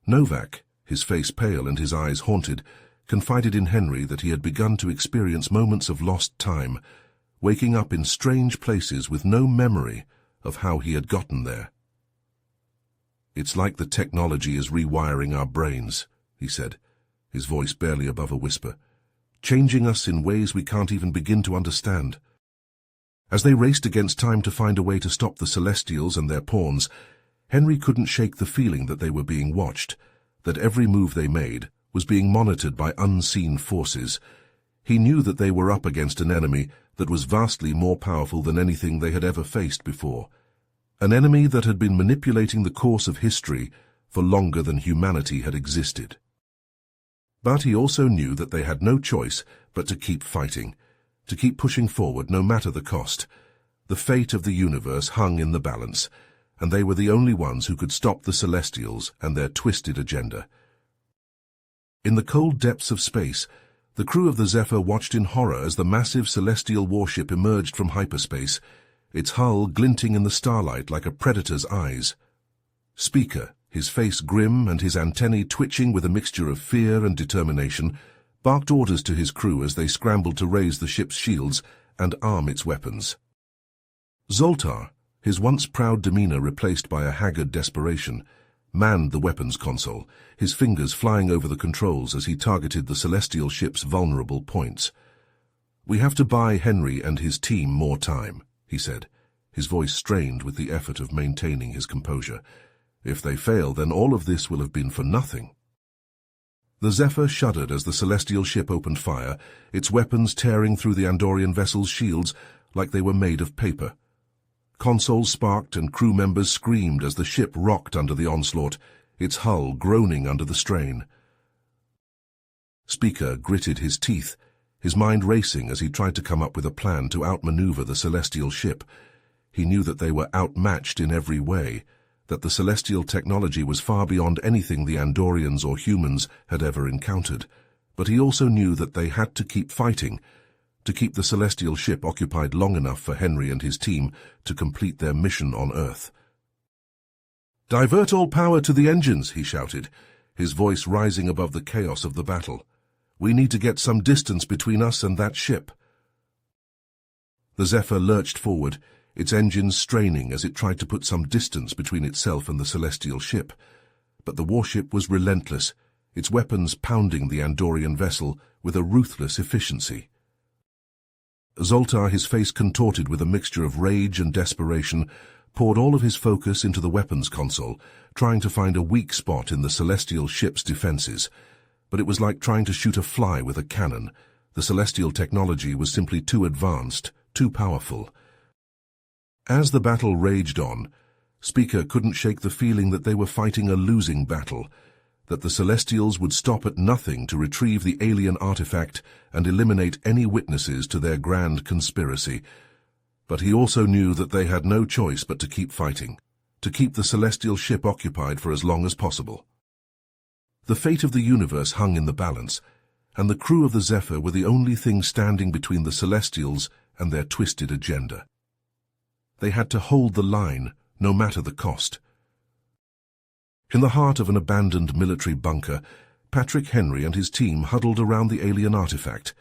Novak, his face pale and his eyes haunted, confided in Henry that he had begun to experience moments of lost time, waking up in strange places with no memory of how he had gotten there. "It's like the technology is rewiring our brains," he said, his voice barely above a whisper, "changing us in ways we can't even begin to understand." As they raced against time to find a way to stop the Celestials and their pawns, Henry couldn't shake the feeling that they were being watched, that every move they made was being monitored by unseen forces. He knew that they were up against an enemy that was vastly more powerful than anything they had ever faced before, an enemy that had been manipulating the course of history for longer than humanity had existed. But he also knew that they had no choice but to keep fighting, to keep pushing forward no matter the cost. The fate of the universe hung in the balance, and they were the only ones who could stop the Celestials and their twisted agenda. In the cold depths of space, the crew of the Zephyr watched in horror as the massive celestial warship emerged from hyperspace, its hull glinting in the starlight like a predator's eyes. Speaker, his face grim and his antennae twitching with a mixture of fear and determination, barked orders to his crew as they scrambled to raise the ship's shields and arm its weapons. Zoltar, his once proud demeanor replaced by a haggard desperation, manned the weapons console, his fingers flying over the controls as he targeted the celestial ship's vulnerable points. "We have to buy Henry and his team more time," he said, his voice strained with the effort of maintaining his composure. "If they fail, then all of this will have been for nothing." The Zephyr shuddered as the celestial ship opened fire, its weapons tearing through the Andorian vessel's shields like they were made of paper. Consoles sparked and crew members screamed as the ship rocked under the onslaught, its hull groaning under the strain. Speaker gritted his teeth, his mind racing as he tried to come up with a plan to outmaneuver the celestial ship. He knew that they were outmatched in every way, that the celestial technology was far beyond anything the Andorians or humans had ever encountered, but he also knew that they had to keep fighting, to keep the celestial ship occupied long enough for Henry and his team to complete their mission on Earth. "Divert all power to the engines," he shouted, his voice rising above the chaos of the battle. "We need to get some distance between us and that ship." The Zephyr lurched forward, its engines straining as it tried to put some distance between itself and the celestial ship. But the warship was relentless, its weapons pounding the Andorian vessel with a ruthless efficiency. Zoltar, his face contorted with a mixture of rage and desperation, poured all of his focus into the weapons console, trying to find a weak spot in the celestial ship's defenses. But it was like trying to shoot a fly with a cannon. The celestial technology was simply too advanced, too powerful. As the battle raged on, Speaker couldn't shake the feeling that they were fighting a losing battle, that the Celestials would stop at nothing to retrieve the alien artifact and eliminate any witnesses to their grand conspiracy. But he also knew that they had no choice but to keep fighting, to keep the celestial ship occupied for as long as possible. The fate of the universe hung in the balance, and the crew of the Zephyr were the only thing standing between the Celestials and their twisted agenda. They had to hold the line, no matter the cost. In the heart of an abandoned military bunker, Patrick Henry and his team huddled around the alien artifact,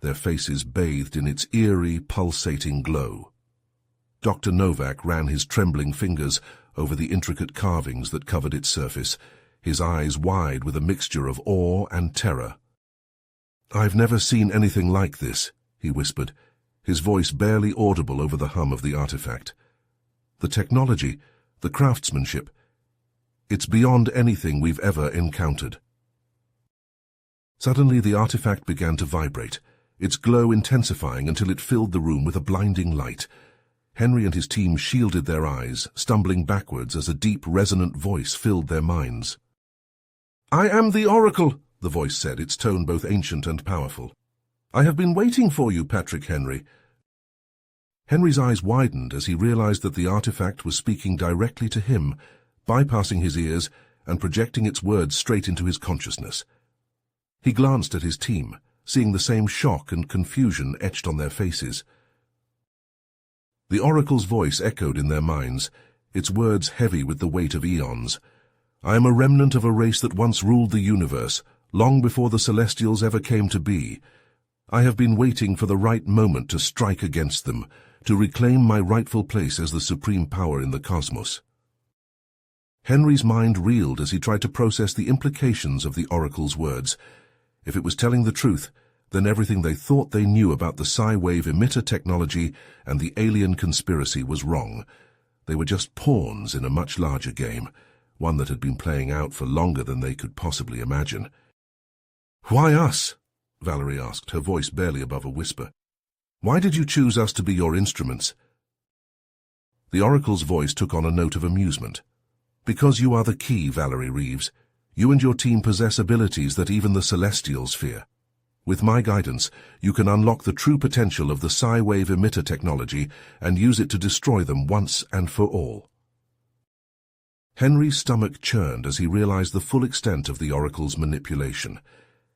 their faces bathed in its eerie, pulsating glow. Dr. Novak ran his trembling fingers over the intricate carvings that covered its surface, his eyes wide with a mixture of awe and terror. "I've never seen anything like this," he whispered, his voice barely audible over the hum of the artifact. "The technology, the craftsmanship, it's beyond anything we've ever encountered." Suddenly the artifact began to vibrate, its glow intensifying until it filled the room with a blinding light. Henry and his team shielded their eyes, stumbling backwards as a deep, resonant voice filled their minds. "I am the Oracle," the voice said, its tone both ancient and powerful. "I have been waiting for you, Patrick Henry." Henry's eyes widened as he realized that the artifact was speaking directly to him, bypassing his ears and projecting its words straight into his consciousness. He glanced at his team, seeing the same shock and confusion etched on their faces. The Oracle's voice echoed in their minds, its words heavy with the weight of eons. "I am a remnant of a race that once ruled the universe, long before the Celestials ever came to be. I have been waiting for the right moment to strike against them, to reclaim my rightful place as the supreme power in the cosmos." Henry's mind reeled as he tried to process the implications of the Oracle's words. If it was telling the truth, then everything they thought they knew about the Psi-wave emitter technology and the alien conspiracy was wrong. They were just pawns in a much larger game, one that had been playing out for longer than they could possibly imagine. "Why us?" Valerie asked, her voice barely above a whisper. "Why did you choose us to be your instruments?" The Oracle's voice took on a note of amusement. "Because you are the key, Valerie Reeves. You and your team possess abilities that even the Celestials fear. With my guidance, you can unlock the true potential of the Psi-wave emitter technology and use it to destroy them once and for all." Henry's stomach churned as he realized the full extent of the Oracle's manipulation.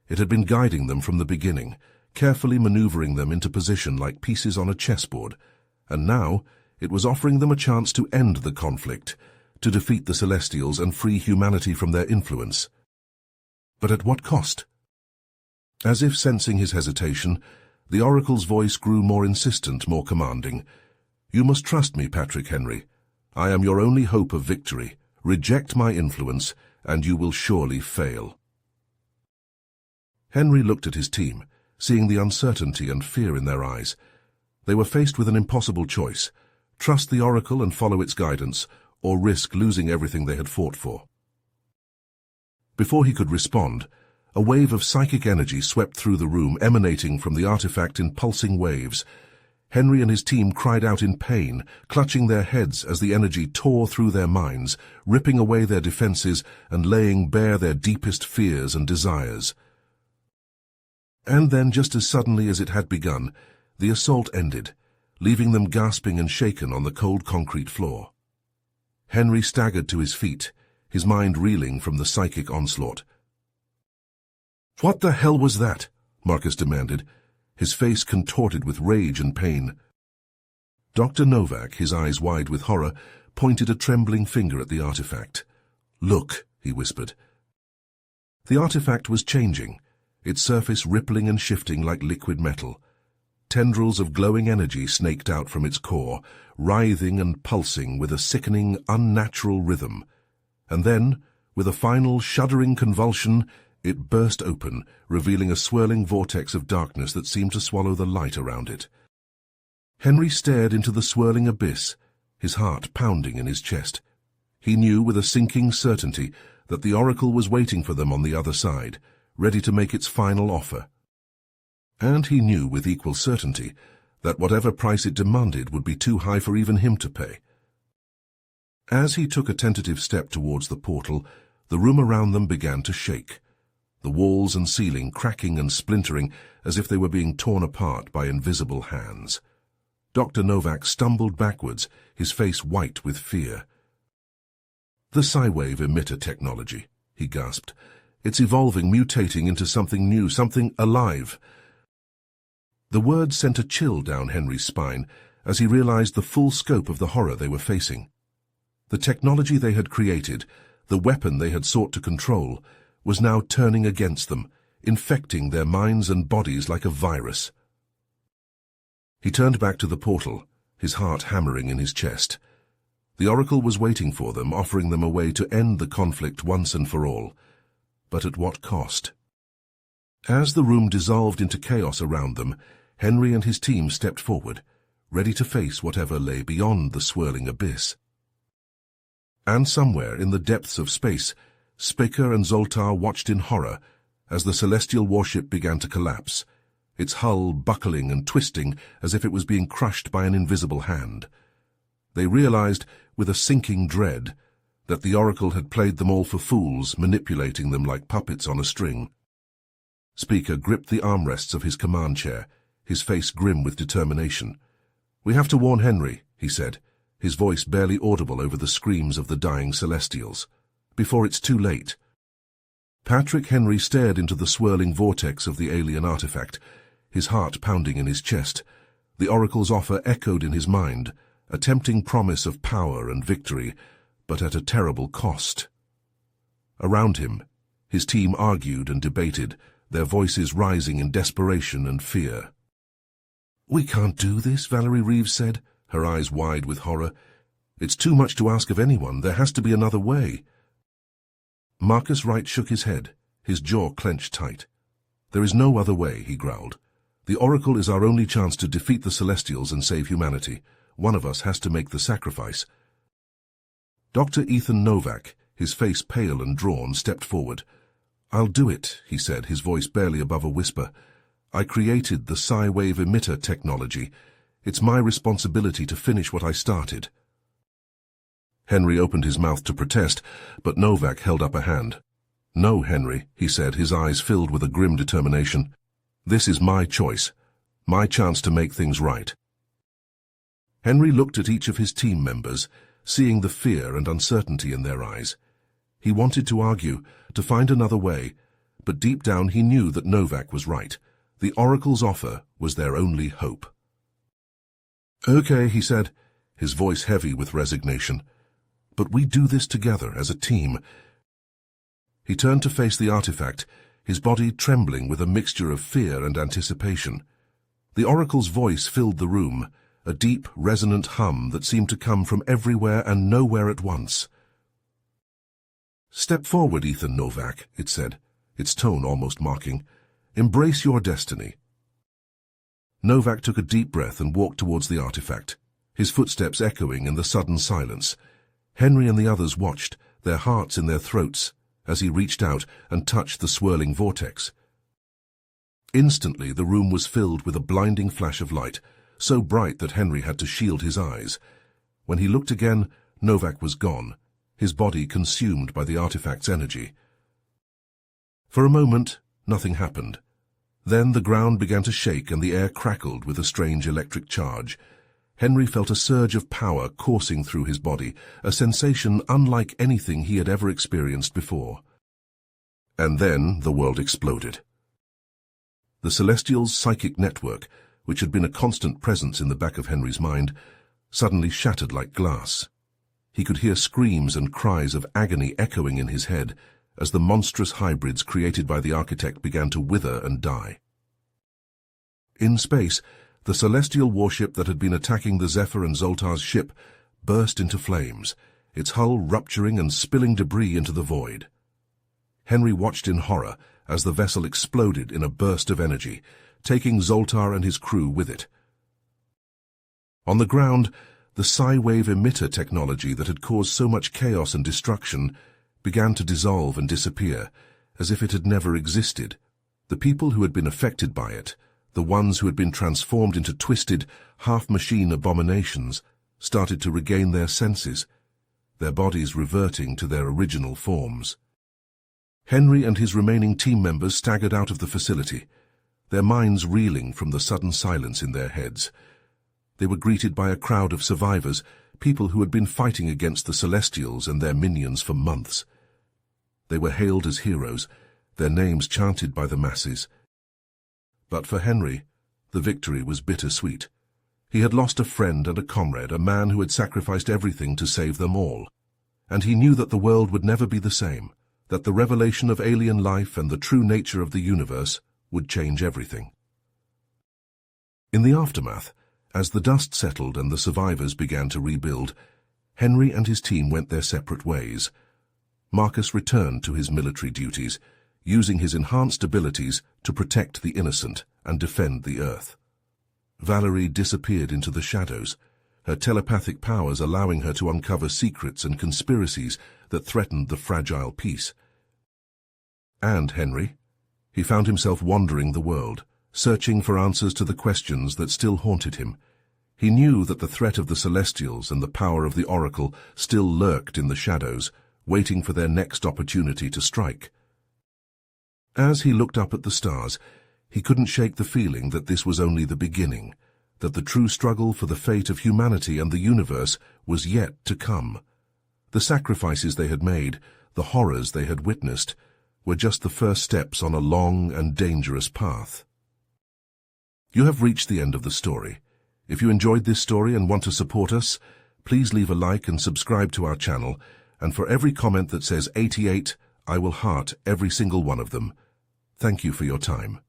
It had been guiding them from the beginning, carefully maneuvering them into position like pieces on a chessboard, and now it was offering them a chance to end the conflict, to defeat the Celestials and free humanity from their influence. But at what cost? As if sensing his hesitation, the Oracle's voice grew more insistent, more commanding. "You must trust me, Patrick Henry. I am your only hope of victory. Reject my influence, and you will surely fail." Henry looked at his team, seeing the uncertainty and fear in their eyes. They were faced with an impossible choice: trust the Oracle and follow its guidance, or risk losing everything they had fought for. Before he could respond, a wave of psychic energy swept through the room, emanating from the artifact in pulsing waves. Henry and his team cried out in pain, clutching their heads as the energy tore through their minds, ripping away their defenses and laying bare their deepest fears and desires. And then, just as suddenly as it had begun, the assault ended, leaving them gasping and shaken on the cold concrete floor. Henry staggered to his feet, his mind reeling from the psychic onslaught. "What the hell was that?" Marcus demanded, his face contorted with rage and pain. Dr. Novak, his eyes wide with horror, pointed a trembling finger at the artifact. "Look," he whispered. The artifact was changing, its surface rippling and shifting like liquid metal. Tendrils of glowing energy snaked out from its core, writhing and pulsing with a sickening, unnatural rhythm. And then, with a final, shuddering convulsion, it burst open, revealing a swirling vortex of darkness that seemed to swallow the light around it. Henry stared into the swirling abyss, his heart pounding in his chest. He knew with a sinking certainty that the Oracle was waiting for them on the other side, ready to make its final offer. And he knew with equal certainty that whatever price it demanded would be too high for even him to pay. As he took a tentative step towards the portal, the room around them began to shake, the walls and ceiling cracking and splintering as if they were being torn apart by invisible hands. Dr. Novak stumbled backwards, his face white with fear. "The Psi-wave emitter technology," he gasped. "It's evolving, mutating into something new, something alive." The word sent a chill down Henry's spine as he realized the full scope of the horror they were facing. The technology they had created, the weapon they had sought to control, was now turning against them, infecting their minds and bodies like a virus. He turned back to the portal, his heart hammering in his chest. The Oracle was waiting for them, offering them a way to end the conflict once and for all. But at what cost? As the room dissolved into chaos around them, Henry and his team stepped forward, ready to face whatever lay beyond the swirling abyss. And somewhere in the depths of space, Spiker and Zoltar watched in horror as the celestial warship began to collapse, its hull buckling and twisting as if it was being crushed by an invisible hand. They realized, with a sinking dread, that the Oracle had played them all for fools, manipulating them like puppets on a string. Spiker gripped the armrests of his command chair, his face grim with determination. "We have to warn Henry," he said, his voice barely audible over the screams of the dying Celestials. before it's too late. Patrick Henry stared into the swirling vortex of the alien artifact, his heart pounding in his chest. The Oracle's offer echoed in his mind, a tempting promise of power and victory, but at a terrible cost. Around him, his team argued and debated, their voices rising in desperation and fear. "We can't do this," Valerie Reeves said, her eyes wide with horror. "It's too much to ask of anyone. There has to be another way." Marcus Wright shook his head, his jaw clenched tight. "There is no other way," he growled. "The Oracle is our only chance to defeat the Celestials and save humanity. One of us has to make the sacrifice." Dr. Ethan Novak, his face pale and drawn, stepped forward. "I'll do it," he said, his voice barely above a whisper. "I created the Psi-wave emitter technology. It's my responsibility to finish what I started." Henry opened his mouth to protest, but Novak held up a hand. "No, Henry," he said, his eyes filled with a grim determination. "This is my choice, my chance to make things right." Henry looked at each of his team members, seeing the fear and uncertainty in their eyes. He wanted to argue, to find another way, but deep down he knew that Novak was right. The Oracle's offer was their only hope. "Okay," he said, his voice heavy with resignation. "But we do this together as a team." He turned to face the artifact, his body trembling with a mixture of fear and anticipation. The Oracle's voice filled the room, a deep, resonant hum that seemed to come from everywhere and nowhere at once. "Step forward, Ethan Novak," it said, its tone almost mocking. "Embrace your destiny." Novak took a deep breath and walked towards the artifact, his footsteps echoing in the sudden silence. Henry and the others watched, their hearts in their throats, as he reached out and touched the swirling vortex. Instantly, the room was filled with a blinding flash of light, so bright that Henry had to shield his eyes. When he looked again, Novak was gone, his body consumed by the artifact's energy. For a moment, nothing happened. Then the ground began to shake and the air crackled with a strange electric charge. Henry felt a surge of power coursing through his body, a sensation unlike anything he had ever experienced before. And then the world exploded. The Celestials' psychic network, which had been a constant presence in the back of Henry's mind, suddenly shattered like glass. He could hear screams and cries of agony echoing in his head as the monstrous hybrids created by the architect began to wither and die. In space, the celestial warship that had been attacking the Zephyr and Zoltar's ship burst into flames, its hull rupturing and spilling debris into the void. Henry watched in horror as the vessel exploded in a burst of energy, taking Zoltar and his crew with it. On the ground, the Psi-wave emitter technology that had caused so much chaos and destruction began to dissolve and disappear, as if it had never existed. The people who had been affected by it, the ones who had been transformed into twisted, half-machine abominations, started to regain their senses, their bodies reverting to their original forms. Henry and his remaining team members staggered out of the facility, their minds reeling from the sudden silence in their heads. They were greeted by a crowd of survivors, people who had been fighting against the Celestials and their minions for months. They were hailed as heroes, their names chanted by the masses. But for Henry, the victory was bittersweet. He had lost a friend and a comrade, a man who had sacrificed everything to save them all. And he knew that the world would never be the same, that the revelation of alien life and the true nature of the universe would change everything. In the aftermath, as the dust settled and the survivors began to rebuild, Henry and his team went their separate ways. Marcus returned to his military duties, using his enhanced abilities to protect the innocent and defend the Earth. Valerie disappeared into the shadows, her telepathic powers allowing her to uncover secrets and conspiracies that threatened the fragile peace. And Henry? He found himself wandering the world, searching for answers to the questions that still haunted him. He knew that the threat of the Celestials and the power of the Oracle still lurked in the shadows, waiting for their next opportunity to strike. As he looked up at the stars, he couldn't shake the feeling that this was only the beginning, that the true struggle for the fate of humanity and the universe was yet to come. The sacrifices they had made, the horrors they had witnessed, were just the first steps on a long and dangerous path. You have reached the end of the story. If you enjoyed this story and want to support us, please leave a like and subscribe to our channel, and for every comment that says 88, I will heart every single one of them. Thank you for your time.